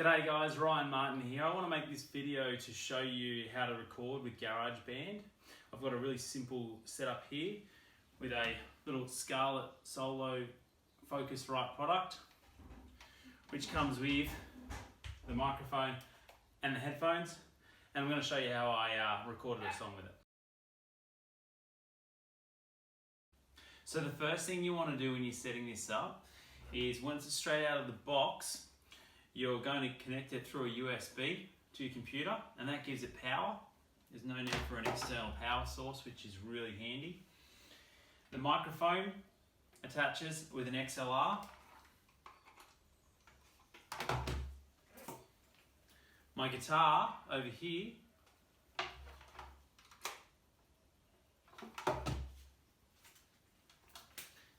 G'day guys, Ryan Martin here. I want to make this video to show you how to record with GarageBand. I've got a really simple setup here with a little Scarlett Solo Focusrite product, which comes with the microphone and the headphones, and I'm going to show you how I recorded a song with it. So the first thing you want to do when you're setting this up is, once it's straight out of the box, you're going to connect it through a USB to your computer, and that gives it power. There's no need for an external power source, which is really handy. The microphone attaches with an XLR. My guitar over here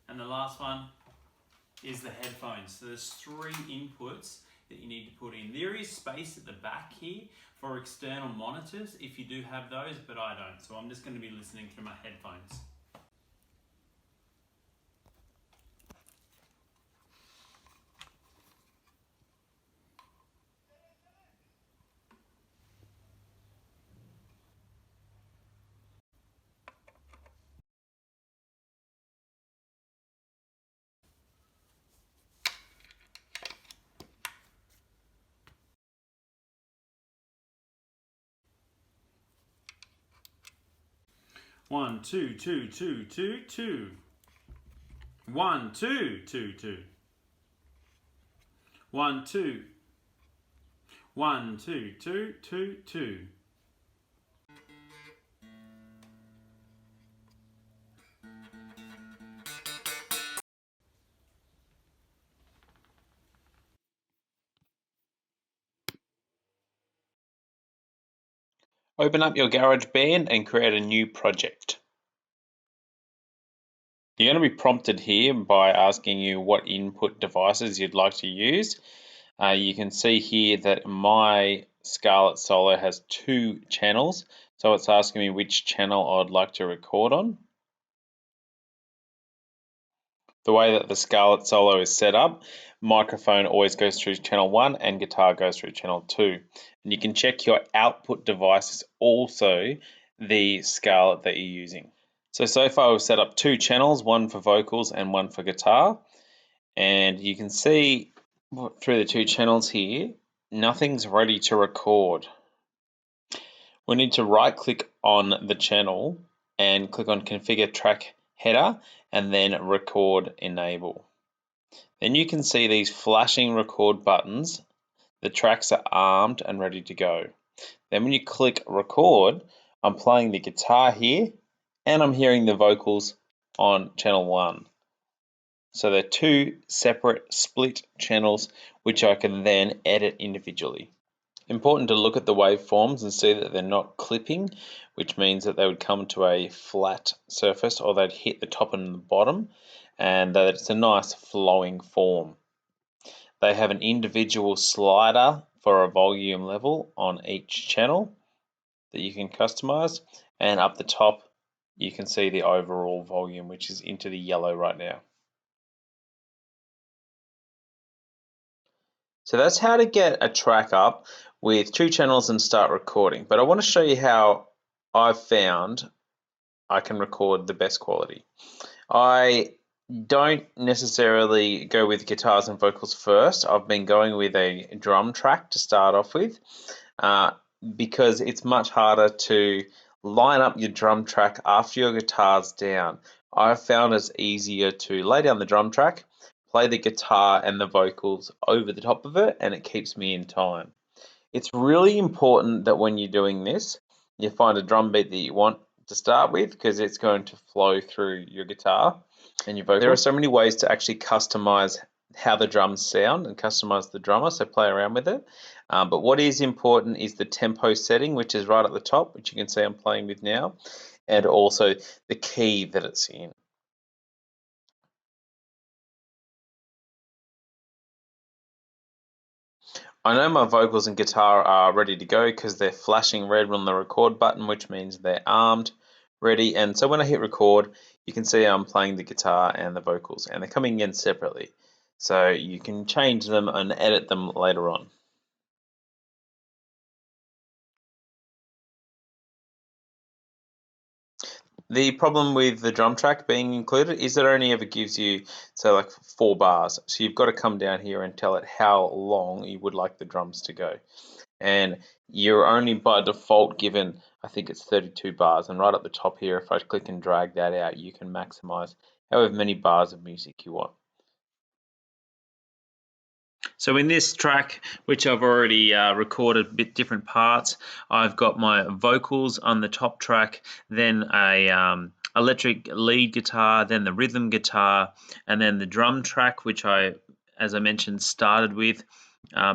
and the last one is the headphones. So there's three inputs that you need to put in. There is space at the back here for external monitors if you do have those, but I don't. So I'm just going to be listening through my headphones. One, two, two, two, two, two. 1, 2, 2, 2. 1, 2. 1, 2, 2, 2, 2. Open up your GarageBand and create a new project. You're going to be prompted here by asking you what input devices you'd like to use. You can see here that my Scarlett Solo has 2 channels, so it's asking me which channel I'd like to record on. The way that the Scarlett Solo is set up, microphone always goes through channel 1 and guitar goes through channel 2. And you can check your output devices, also the Scarlett that you're using. So far we've set up 2 channels, one for vocals and one for guitar. And you can see through the 2 channels here, nothing's ready to record. We need to right click on the channel and click on Configure Track Header and then Record Enable. Then you can see these flashing record buttons. The tracks are armed and ready to go. Then when you click Record, I'm playing the guitar here and I'm hearing the vocals on channel 1. So they're 2 separate split channels which I can then edit individually. Important to look at the waveforms and see that they're not clipping, which means that they would come to a flat surface or they'd hit the top and the bottom, and that it's a nice flowing form. They have an individual slider for a volume level on each channel that you can customize, and up the top you can see the overall volume, which is into the yellow right now. So that's how to get a track up with 2 channels and start recording. But I want to show you how I've found I can record the best quality. I don't necessarily go with guitars and vocals first. I've been going with a drum track to start off with because it's much harder to line up your drum track after your guitar's down. I've found it's easier to lay down the drum track, play the guitar and the vocals over the top of it, and it keeps me in time. It's really important that when you're doing this, you find a drum beat that you want to start with, because it's going to flow through your guitar and your vocals. There are so many ways to actually customize how the drums sound and customize the drummer, so play around with it. But what is important is the tempo setting, which is right at the top, which you can see I'm playing with now, and also the key that it's in. I know my vocals and guitar are ready to go because they're flashing red on the record button, which means they're armed, ready. And so when I hit record, you can see I'm playing the guitar and the vocals, and they're coming in separately. So you can change them and edit them later on. The problem with the drum track being included is that it only ever gives you, say, like 4 bars. So you've got to come down here and tell it how long you would like the drums to go. And you're only by default given, I think it's 32 bars. And right at the top here, if I click and drag that out, you can maximize however many bars of music you want. So in this track, which I've already recorded a bit different parts, I've got my vocals on the top track, then a electric lead guitar, then the rhythm guitar, and then the drum track, which I, as I mentioned, started with.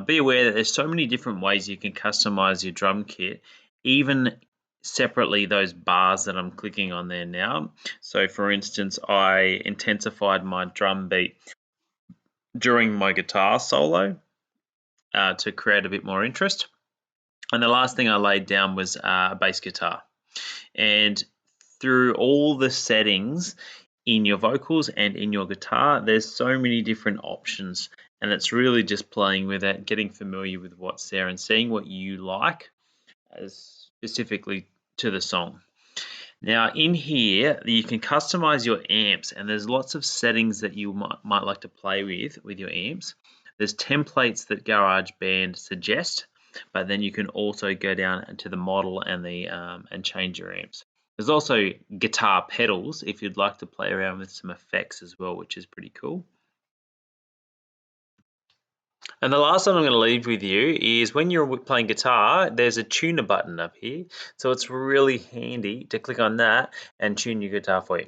Be aware that there's so many different ways you can customize your drum kit, even separately those bars that I'm clicking on there now. So for instance, I intensified my drum beat during my guitar solo to create a bit more interest. And the last thing I laid down was a bass guitar. And through all the settings in your vocals and in your guitar, there's so many different options. And it's really just playing with it, getting familiar with what's there and seeing what you like as specifically to the song. Now in here, you can customize your amps, and there's lots of settings that you might like to play with your amps. There's templates that GarageBand suggest, but then you can also go down to the model and and change your amps. There's also guitar pedals if you'd like to play around with some effects as well, which is pretty cool. And the last one I'm going to leave with you is when you're playing guitar, there's a tuner button up here. So it's really handy to click on that and tune your guitar for you.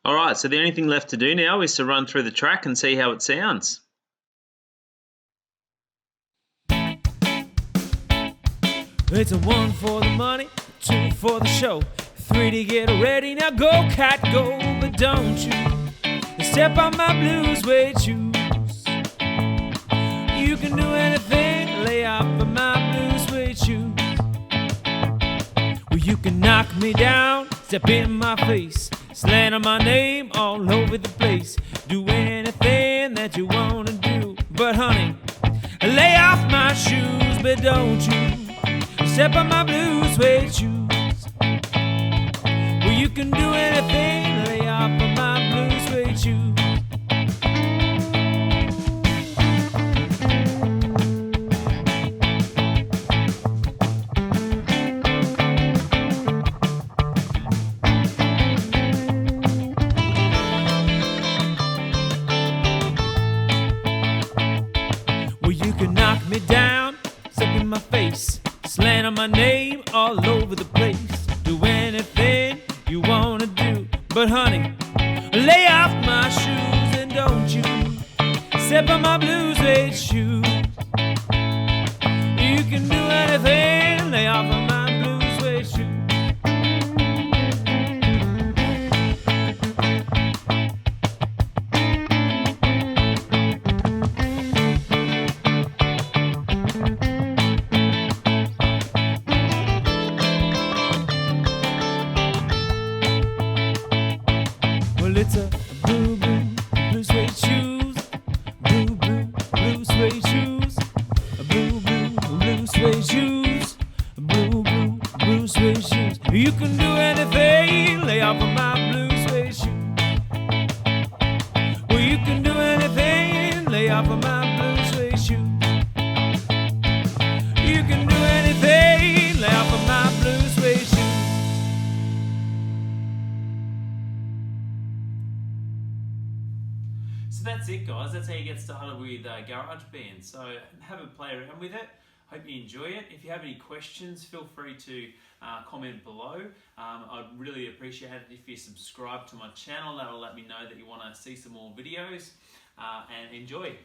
All right, so the only thing left to do now is to run through the track and see how it sounds. It's a 1 for the money, 2 for the show, 3 to get ready. Now go, cat, go, but don't you step on my blue suede shoes. You can do anything, lay off of my blue suede shoes. Well, you can knock me down, step in my face, slander my name all over the place. Do anything that you wanna do, but honey, lay off my shoes, but don't you step on my blue suede shoes. Well, you can do anything, lay off of my blue suede shoes. Well, you can knock me down, step in my face, slander my name all over the place. Do anything you wanna do, but honey, lay off my shoes and don't you step on my blue suede shoes. You can do anything, lay off of my blue suede shoes. Well, it's a blue, blue suede shoes. Blue, blue suede shoes. Blue, blue suede shoes. Blue, blue suede shoes. You can do anything, lay off of my blue suede shoes. Well, you can do anything, lay off of my blue suede shoes. You can do anything, lay off of my blue suede shoes. So that's it, guys. That's how you get started with GarageBand. So have a play around with it. Hope you enjoy it. If you have any questions, feel free to comment below. I'd really appreciate it if you subscribe to my channel. That will let me know that you want to see some more videos, and enjoy.